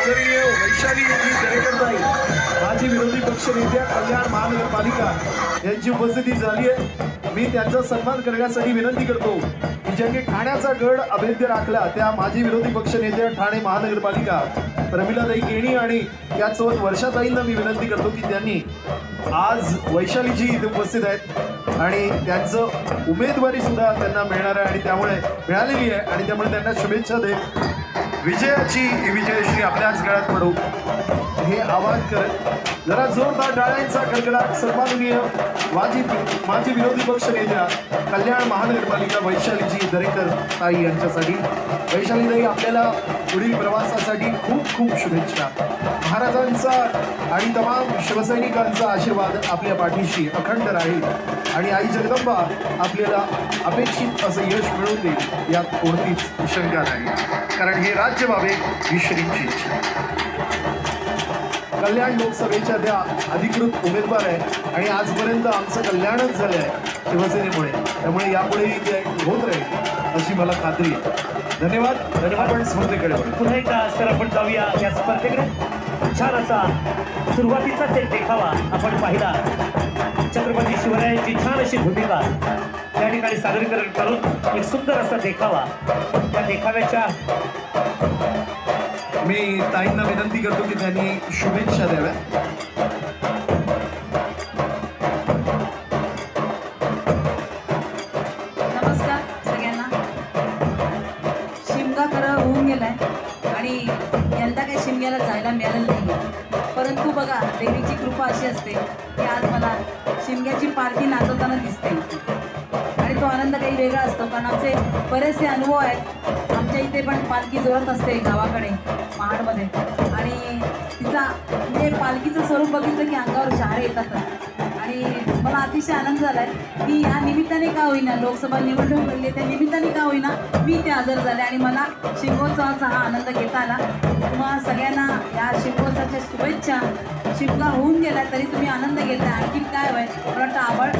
आदरणीय वैशाली दरेकर माजी विरोधी पक्षनेत्या कल्याण महानगरपालिका यांची उपस्थिती झाली आहे। मी त्यांचा सन्मान करण्यासाठी विनंती करतो की ज्यांनी ठाण्याचा गड अभेद्य राखला त्या माजी विरोधी पक्षनेत्या ठाणे महानगरपालिका प्रमिलाताई केणी आणि त्यासोबत वर्षाताईंना मी विनंती करतो की त्यांनी आज वैशालीजी इथे उपस्थित आहेत आणि त्यांचं उमेदवारी सुद्धा त्यांना मिळणार आहे आणि त्यामुळे मिळालेली आहे आणि त्यामुळे त्यांना शुभेच्छा दे। विजयाची विजयश्री आपल्याच गळ्यात पडो हे आवाहन करत जरा जोरदार टाळ्यांचा कडकडाट सन्माननीय माजी विरोधी पक्षनेत्या कल्याण महानगरपालिका वैशालीजी दरेकर ताई यांच्यासाठी। वैशालीताई आपल्याला पुढील प्रवासासाठी खूप खूप शुभेच्छा। महाराजांचा आणि तमाम शिवसैनिकांचा आशीर्वाद आपल्या पाठीशी अखंड राहील आणि आई जगदंबा आपल्याला अपेक्षित असं यश मिळवून देईल यात कोणतीच शंका नाही, कारण हे राज्य व्हावे ही श्रींची इच्छा। कल्याण लोकसभेच्या त्या अधिकृत उमेदवार आहे आणि आजपर्यंत आमचं कल्याणच झालं आहे शिवसेनेमुळे, त्यामुळे यापुढेही ते होत राहील अशी मला खात्री आहे। धन्यवाद। आपण स्पर्धेकडे पुन्हा एकदा सर आपण जाऊया या स्पर्धेकडे। छान असा सुरुवातीचाच एक देखावा आपण पाहिला। छत्रपती शिवरायांची छान अशी भूमिका या ठिकाणी सादरीकरण करून एक सुंदर असा देखावा, त्या देखाव्याच्या मी ताईंना विनंती करतो की त्यांनी शुभेच्छा द्याव्या। नमस्कार सगळ्यांना। शिमगा खरं होऊन गेलाय आणि यंदा काही शिमग्याला जायला मिळालेलं नाही, परंतु बघा देवीची कृपा अशी असते की आज मला शिमग्याची पालखी नाचवताना दिसते आणि तो आनंद काही वेगळा असतो, कारण आमचे बरेचसे अनुभव आहेत। आमच्या इथे पण पालखी जोरत असते गावाकडे महाडमध्ये आणि तिचा म्हणजे पालखीचं स्वरूप बघितलं की अंगावर शहारे येतातच आणि मला अतिशय आनंद झाला आहे की या निमित्ताने का होईना लोकसभा निवडणूक लागली त्या निमित्ताने का होईना मी ते हजर झाले आणि मला शिमगोत्सवाचा हा आनंद घेता आला। तुम्हा सगळ्यांना या शिमगोत्सवाच्या शुभेच्छा। शिमगा होऊन गेला तरी तुम्ही आनंद घेता, आणखी काय होय मला वाटतं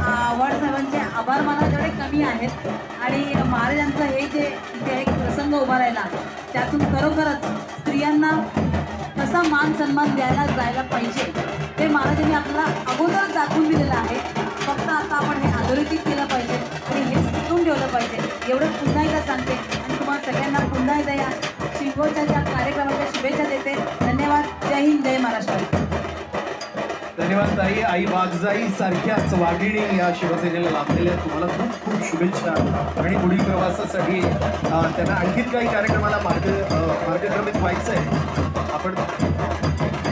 आव्हाड साहेबांचे आभार माना जेवढे कमी आहेत आणि महाराजांचं हे जे इथे एक प्रसंग उभा राहिला त्यातून खरोखरच स्त्रियांना कसा मान सन्मान द्यायला जायला पाहिजे ते महाराजांनी आपल्याला अगोदरच दाखवून दिलेलं आहे। फक्त आता आपण हे अधोरेखित केलं पाहिजे आणि हे टिकवून ठेवलं पाहिजे एवढं पुन्हा एकदा सांगते आणि तुम्हाला सगळ्यांना पुन्हा एकदा या शिमगोत्सवाच्या कार्यक्रमाच्या शुभेच्छा देते। धन्यवाद। जय हिंद, जय महाराष्ट्र। धन्यवाद ताई। आई वाघजाई सारख्याच वाघिणी या शिवसेनेला लाभलेल्या तुम्हाला खूप खूप शुभेच्छा आणि पुढील प्रवासासाठी त्यांना आणखी काही कार्यक्रमाला मार्गक्रमित व्हायचं आहे। आपण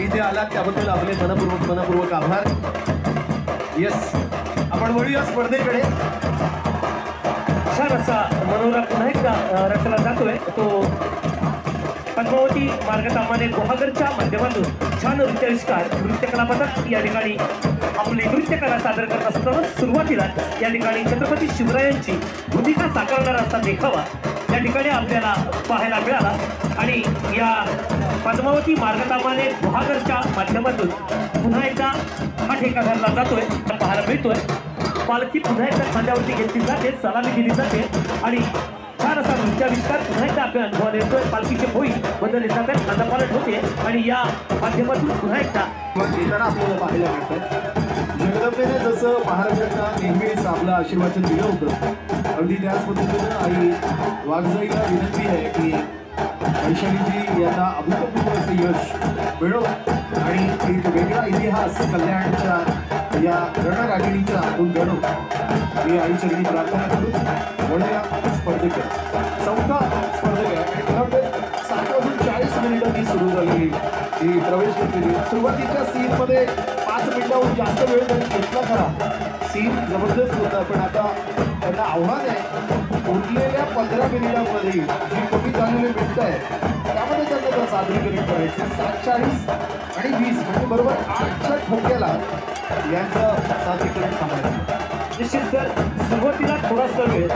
इथे आलात त्याबद्दल आपले मनपूर्वक आभार। येस, आपण वळूया स्पर्धेकडे। छान असा मनोरा पुन्हा एकदा रचला जातोय तो पद्मावती मार्गतामाने गुहागरच्या माध्यमातून छान नृत्य कला पथक या ठिकाणी आपली नृत्यकला सादर करत असताना सुरुवातीला या ठिकाणी छत्रपती शिवरायांची भूमिका साकारणारा असा देखावा या ठिकाणी आपल्याला पाहायला मिळाला आणि या पद्मावती मार्गतामाने गुहागरच्या माध्यमातून पुन्हा एकदा हा ठेका धरला जातोय पाहायला मिळतोय। पालखी पुन्हा एकदा खांद्यावरती घेतली जाते, सलामी दिली जाते आणि छान असा नृत्याविष्कार पुन्हा एकदा आपल्या अनुभवाला येतोय। पालखीचे भोई बदलले जातात, खांदापालट होते आणि या माध्यमातून पुन्हा एकदा येताना आपल्याला पाहायला मिळतात जगदंबेने जसं महाराजांना नेहमीच आपलं आशीर्वाद दिलं होतं अगदी त्याच पद्धतीनं आई वाघजाईला विनंती आहे की वैशालीजी यांना अभूतपूर्व असं यश मिळो आणि एक वेगळा इतिहास कल्याणच्या या रणरागिणीच्या हातून घडो ही आईचरणी प्रार्थना करू। वळूया स्पर्धेकडे। चौथा स्पर्धेक आहे आणि मला वाटतं 7:40 ती सुरू झालेली ही प्रवेश घेतलेली। सुरुवातीच्या सीनमध्ये 5 मिनिटाहून जास्त वेळ त्यांनी घेतला खरा, सीन जबरदस्त होता, पण आता त्यांना आव्हान आहे उरलेल्या 15 मिनिटांमध्ये जी कमी झालेली मिनिटं आहे त्यामध्ये त्यांना तर सादरीकरण करायचं। 7:40 आणि 20 म्हणजे बरोबर 8च्या ठोक्याला यांचं सादरीकरण थांबायचं। निश्चित सर, सुरुवातीला थोडासा वेळ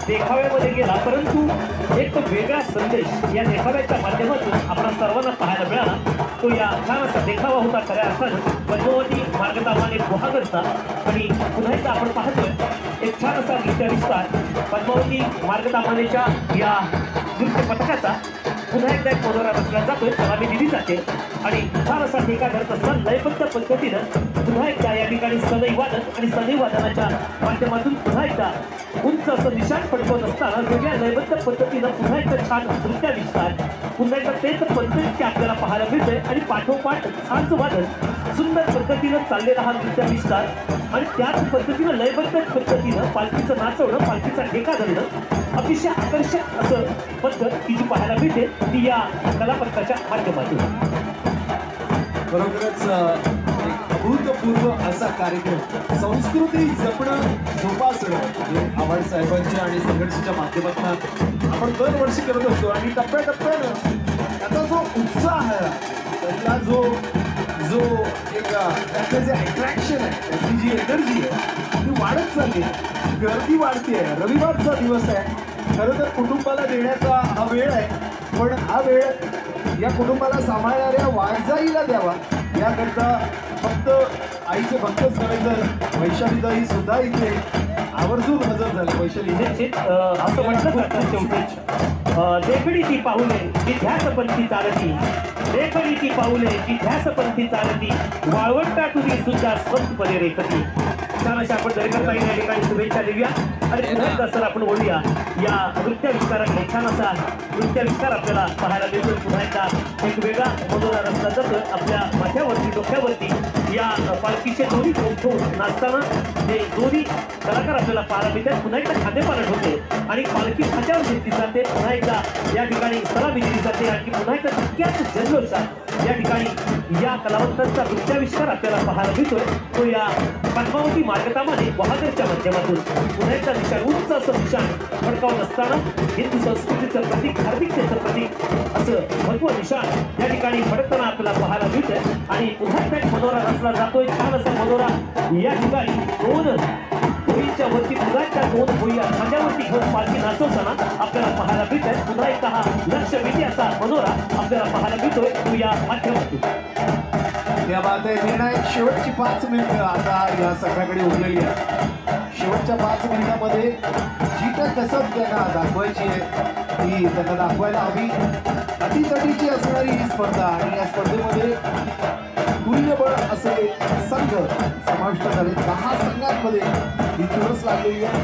देखाव्यामध्ये गेला, परंतु एक वेगळा संदेश या देखाव्याच्या माध्यमातून आपल्या सर्वांना पाहायला मिळाला। तो या छान असा देखावा होता खऱ्या अर्थानं पद्मावती मार्गतामाने गुहागरचा आणि पुन्हा एकदा आपण पाहतोय एक छान असा नृत्याविष्कार पद्मावती मार्गतामानेच्या या नृत्य पथकाचा पुन्हा एकदा एक मनोरा रचला जातोय, सलामी दिली जाते आणि छान असा ठेका धरत असताना लयबद्ध पद्धतीनं पुन्हा एकदा या ठिकाणी सनई वादन आणि सनई वादनाच्या माध्यमातून पुन्हा एकदा उंच असं निशाण फडकवत असताना वेगळ्या लयबद्ध पद्धतीनं पुन्हा एकदा छान नृत्याविष्कार, पुन्हा एकदा तेच पद्धती आपल्याला पाहायला मिळतंय आणि पाठोपाठ छानचं वादन सुंदर पद्धतीनं चाललेला हा नृत्याविष्कार आणि त्याच पद्धतीनं लयबद्ध पद्धतीनं पालखीचं नाचवणं, पालखीचा ठेका धरणं अतिशय आकर्षक असं पद्धत ही जी पाहायला मिळते ती या कलापथकाच्या माध्यमातून. बरोबरच एक अभूतपूर्व असा कार्यक्रम संस्कृती जपणं जोपासणं आव्हाड साहेबांच्या आणि संघर्षाच्या माध्यमातून आपण दरवर्षी करत असतो आणि टप्प्याटप्प्यानं त्याचा जो उत्साह आहे, त्यातला जो एक त्यातलं जे अट्रॅक्शन आहे, त्याची जी एनर्जी आहे ती वाढत चालली आहे, गर्दी वाढते. रविवारचा दिवस आहे, खरं तर कुटुंबाला देण्याचा हा वेळ आहे, पण हा वेळ या कुटुंबाला सांभाळणाऱ्या वारजाईला द्यावा याकरता फक्त आईचे भक्तच नव्हे तर वैशालीताई सुद्धा इथे आवर्जून हजर झाले. वैशाली निश्चित असं म्हटलं जातं शेवटी देखणी ती पाहुले की ध्यासपंथी चालती, देखणी ती पाहुले की ध्यासपंथी चालती, वाळवंटा तुझी सुद्धा स्वतपणे रेखती. छान अशा आपण दरेकरता या ठिकाणी शुभेच्छा देऊया आणि पुन्हा एकदा सर आपण बोलूया या नृत्याविष्काराकडे. छान असा नृत्याविष्कार आपल्याला पाहायला मिळतो. पुन्हा एकदा एक वेगळा मनोरा रचला जातो आपल्या माथ्यावरती, डोक्यावरती या पालखीचे दोन्ही ठेवून नाचताना ते दोन्ही कलाकार आपल्याला पाहायला मिळतात. पुन्हा एकदा खाद्यपालट होते आणि पालखी खात्यावर घेतली जाते. पुन्हा एकदा या ठिकाणी सलामी दिली जाते आणि पुन्हा एकदा तितक्याच जल्लोषात या ठिकाणी या कलावंतांचा नृत्याविष्कार आपल्याला पाहायला मिळतोय. तो या पद्मावती मार्गतामध्ये बहादरच्या माध्यमातून पुन्हा एकदा निशाण, उंच असं निशाण फडकावत असताना हिंदू संस्कृतीचं प्रतीक, धार्मिकतेचं प्रतीक असं महत्व निशाण या ठिकाणी फडकताना आपल्याला पाहायला मिळतंय आणि पुन्हा एकदा एक मनोरा रचला जातोय. छान असा मनोरा या ठिकाणी दोन भोईच्या वरती पुन्हा एकदा दोन भोईया खांद्यावरती घेऊन पालखी नाचवताना आपल्याला पाहायला मिळतंय. पुन्हा एकदा हा लक्षवेधी असा मनोरा आपल्याला पाहायला मिळतोय तो या माध्यमातून. त्या बात आहे. निर्णायक शेवटची 5 मिनिटं आता या सगळ्याकडे उरलेली आहे. शेवटच्या 5 मिनिटांमध्ये जी काय कसब त्यांना दाखवायची आहे ती त्यांना दाखवायला हवी. अटीतटीची असणारी ही स्पर्धा आणि या स्पर्धेमध्ये तुल्यबळ असे संघ समाविष्ट झाले. 10 संघांमध्ये ही चुरस लागलेली आहे.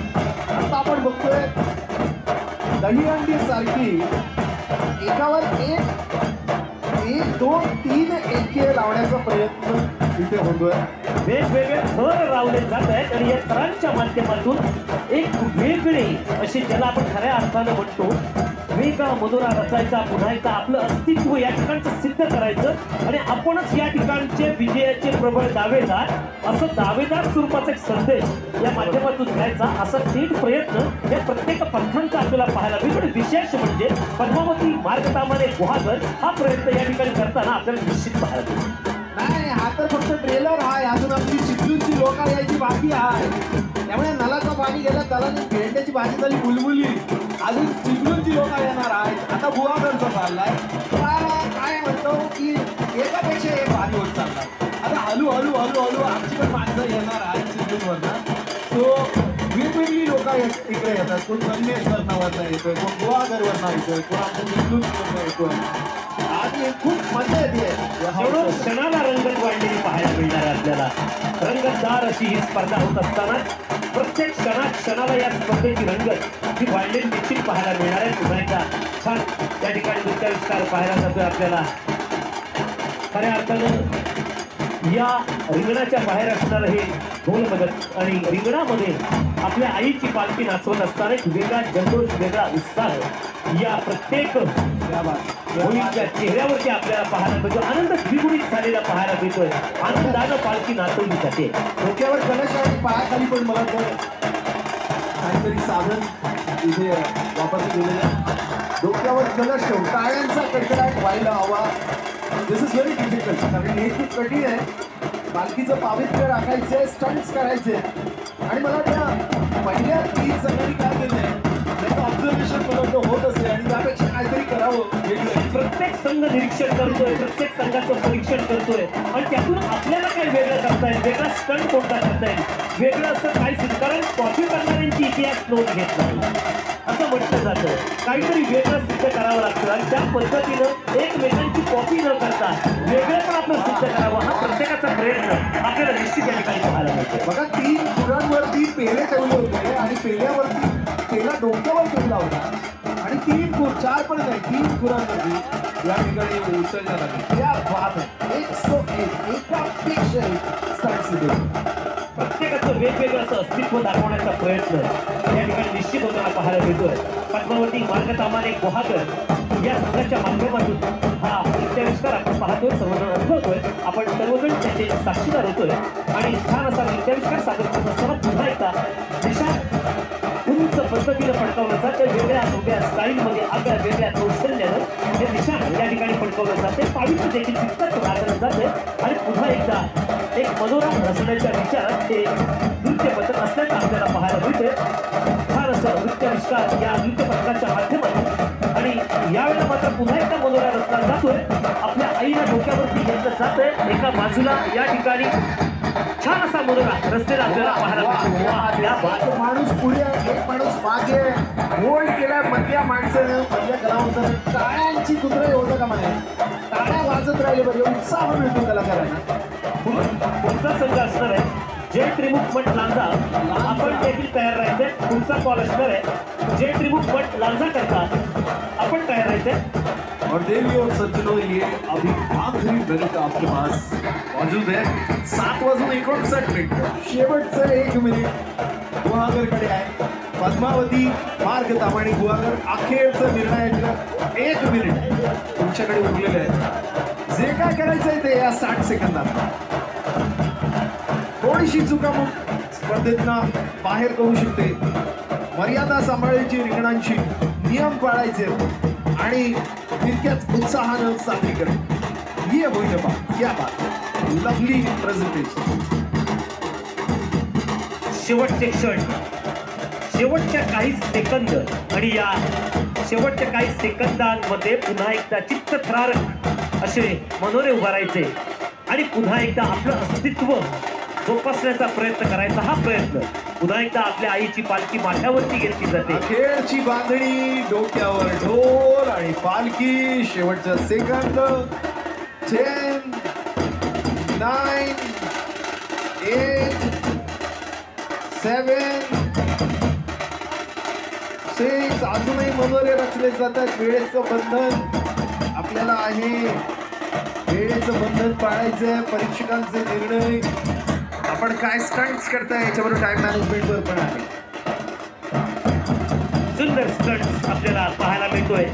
आता आपण बघतोय दहीहंडी सारखी एकावर एक 2, 3 एके लावण्याचा प्रयत्न इथे होतोय. वेगवेगळे थर लावले जात आहेत आणि या थरांच्या माध्यमातून एक वेगळे असे ज्याला आपण खऱ्या अर्थानं म्हणतो वेगळा मनोरा रचायचा, पुन्हा एकदा आपलं अस्तित्व या ठिकाणचं सिद्ध करायचं आणि आपणच या ठिकाणचे विजयाचे प्रबळ दावेदार असं दावेदार स्वरूपाचा एक संदेश या माध्यमातून द्यायचा असा थेट प्रयत्न या प्रत्येक पंथांचा आपल्याला पाहायला मिळतो. विशेष म्हणजे पद्मावती मार्गतामाने गुहागर हा प्रयत्न या ठिकाणी करताना आपल्याला निश्चित पाहायला मिळतो. नाही, हा तर फक्त ट्रेलर आहे, अजून आपली चिपळूणची लोक यायची बाकी आहे. त्यामुळे नलाचं पाणी गेलं, त्याला भेंड्याची भाजी झाली बुलबुली, अजून चिपळूणची लोक येणार आहेत. आता गुहागरचा चाललाय काय म्हणतो की एकापेक्षा एक भारी होत चाललाय. आता हळूहळू आमची पण माणसं येणार आहेत चिपळूणवरनं. सो वेगवेगळी लोक इकडे येतात. कोण संगमेश्वरवरनं येतोय, कोण गुहागरवरनं येतोय, कोण आपण चिपळूणवरनं येतोय. आणि खूप मजा येते. एवढं क्षणाला रंगत वाढलेली पाहायला मिळणार आहे आपल्याला. रंगतदार अशी ही स्पर्धा होत असताना प्रत्येक क्षणाला या स्पर्धेची रंगत ही वाढलेली देखील पाहायला मिळणार आहे. पुन्हा एकदा छान त्या ठिकाणी नृत्याविष्कार पाहायला जातोय आपल्याला. खऱ्या अर्थानं या रिंगणाच्या बाहेर असणारं हे ढोल मदत आणि रिंगणामध्ये आपल्या आईची पालखी नाचवत असताना एक वेगळा जल्लोष, वेगळा उत्साह या प्रत्येक मुलींच्या चेहऱ्यावरती आपल्याला पाहायला मिळतो. आनंद द्विगुणित झालेला पाहायला मिळतोय. आनंदानं पालखी नाचवली जाते. डोक्यावर कलश आणि पायाखाली पण मला तर काहीतरी साधन इथे वापरलं गेलेलं आहे. डोक्यावर कलश ठेवून टाळ्यांचा कडकडाट व्हायला हवा. दिस इज व्हेरी डिफिकल्ट. कारण हे खूप कठीण आहे. पालखीचं पावित्र्य राखायचे, स्टंट्स करायचे आणि मला त्या पहिल्या 3 जणांनी काय केलंय, त्याचं ऑब्झर्वेशन मला होत असेल आणि त्यापेक्षा काहीतरी करावं वेगळं. प्रत्येक संघ निरीक्षण करतोय, प्रत्येक संघाचं परीक्षण करतोय आणि त्यातून आपल्याला काय वेगळं करता येईल, वेगळा स्टंट कोणता करता येईल, वेगळं असं काही सिद्ध, कारण कॉपी करणाऱ्यांची इतिहास नोंद घेत नाही असं म्हटलं जातं. काहीतरी वेगळं सिद्ध करावं लागतं आणि त्या पद्धतीनं एकमेकांची कॉपी न करता वेगळं पण आपलं सिद्ध करावं हा प्रत्येकाचा प्रयत्न आपल्याला निश्चित या ठिकाणी पाहायला मिळतो. बघा 3 खुरांवरती पेले ठेवले होते आणि पेल्यावरती पेला डोक्यावर ठेवला होता आणि 3 खुर, 4 पण नाही 3 खुरांवरती या ठिकाणी उचलण्यात आली. या बात आहे 101 एकापेक्षा एक स्टार्ट सिद्ध. प्रत्येकाचं वेगवेगळं असं अस्तित्व दाखवण्याचा प्रयत्न या ठिकाणी निश्चित होताना पाहायला मिळतोय. पद्मावती मार्गतामाने गुहागर या संघाच्या माध्यमातून हा नृत्याविष्कार आपण पाहतोय, सर्वजण अनुभवतोय, आपण सर्वजण त्याचे साक्षीदार होतोय आणि छान असा नृत्याविष्कार सादर करत असताना पुन्हा एकदा निशाण उंच पद्धतीनं फडकावलं जातं. वेगळ्या वेगळ्या स्टाईलमध्ये आगळ्या वेगळ्या कौशल्यानं हे निशाण या ठिकाणी फडकावलं जाते. पावित्र्य देखील तितकंच राखलं जातं आणि पुन्हा एकदा एक मनोरम रचण्याच्या विचारात ते नृत्य पथक असल्याचं आपल्याला पाहायला मिळते. छान असं नृत्याविष्कार या नृत्य पथकाच्या माध्यमातून आणि यावेळेला मात्र पुन्हा एकदा मनोरा रचला जातोय. आपल्या आईला डोक्यावरती घेतलं जातंय. एका बाजूला या ठिकाणी छान असा मनोरा रचलेला आपल्याला पाहायला मिळतो. एक माणूस पुढे एक माणूस मागे होल्ड केलाय मधल्या माणसानं, मधल्या कलावंतानं टाळ्यांची कुत्रे होतं का म्हणे, टाळ्या वाजत राहिले बरे, उत्साह मिळतो कलाकारांना. पुढचा संघ असणार आहे जय त्रिमुख मठ लांजा. आपण देखील तयार राहायचंय. पुढचा कॉल असणार आहे जय त्रिमुख मठ लांजा करता आपण तयार राहायचंय. और देवी और सज्जनों, ये अभी आखिरी मिनट आपके पास मौजूद है. 7:59 शेवटचं 1 मिनिट गुहागरकडे आहे. पद्मावती मार्गतामाने गुहागर अखेरचं निर्णायक 1 मिनिट तुमच्याकडे उरलेलं आहे. जे काय करायचंय ते या 60 सेकंदात थोडीशी चुकामुक स्पर्धेतनं बाहेर करू शकते. मर्यादा सांभाळायची, रिंगणांची नियम पाळायचे आणि तितक्याच उत्साहानं सादरीकरण. ये होईल बा, क्या बात, लवली प्रेझेंटेशन. शेवटचे क्षण, शेवटच्या काही सेकंद आणि या शेवटच्या काही सेकंदांमध्ये पुन्हा एकदा चित्तथरारक असे मनोरे उभारायचे आणि पुन्हा एकदा आपलं अस्तित्व जोपासण्याचा प्रयत्न करायचा. हा प्रयत्न पुन्हा एकदा आपल्या आईची पालखी माथ्यावरती घेतली जाते. अखेरची बांधणी, डोक्यावर ढोल आणि पालखी. शेवटचा सेकंद. 10, 9, 8, 7, 6. अजूनही मनोरे रचले जातात. वेळेचं बंधन आपल्याला आहे, वेळेचं बंधन पाळायचं. परीक्षकांचे निर्णय, आपण काय स्टंट्स करताय याच्यावर टाइम मॅनेजमेंटवर पण आहे. सुंदर स्टंट्स आपल्याला पाहायला मिळतोय.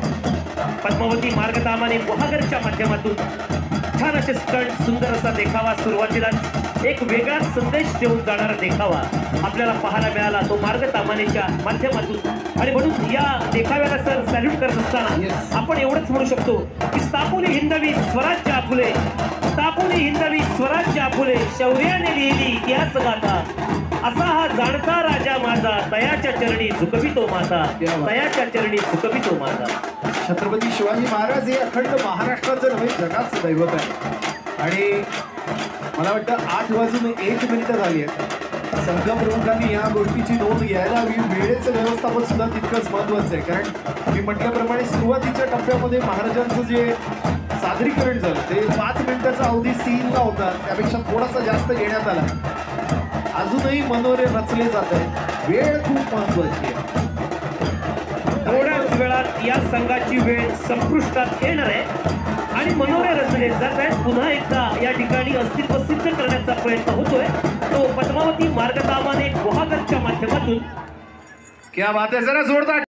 पद्मावती मार्गतामाने गुहागरच्या माध्यमातून छान असे स्टंट, सुंदर असा देखावा, सुरुवातीलाच एक वेगळा संदेश देऊन जाणारा देखावा आपल्याला पाहायला मिळाला तो मार्गतामानेच्या माध्यमातून. आणि म्हणून या देखाव्याला सर सॅल्यूट करत असताना आपण एवढंच म्हणू शकतो की स्थापुनी हिंदवी स्वराज्य आपुले, स्थापुनी हिंदवी स्वराज्य आपुले, शौर्याने लिहिली इतिहास गाथा, असा हा जाणता राजा माझा, तयाच्या चरणी झुकवितो माता, तयाच्या चरणी झुकवितो माता. छत्रपती शिवाजी महाराज हे अखंड महाराष्ट्राचं नव्हे जगाचं दैवत आहे. आणि मला वाटतं 8:01 झाली आहे. संघ प्रमुखांनी या गोष्टीची नोंद घ्यायला हवी. वेळेचं व्यवस्थापन सुद्धा तितकंच महत्वाचं आहे. कारण मी म्हटल्याप्रमाणे सुरुवातीच्या टप्प्यामध्ये महाराजांचं जे सादरीकरण झालं ते 5 मिनिटाचा अवधी सीनला होता, त्यापेक्षा थोडासा जास्त घेण्यात आला. अजूनही मनोरे रचले जात आहेत. वेळ खूप महत्वाची आहे. थोड्याच वेळात या संघाची वेळ संपुष्टात येणार आहे आणि मनोरे रचले जात आहेत. पुन्हा एकदा या ठिकाणी अस्तित्व सिद्ध करण्याचा प्रयत्न होतोय तो पद्मावती मार्गतामाने गुहागरच्या माध्यमातून. क्या बात है, जरा जोरदार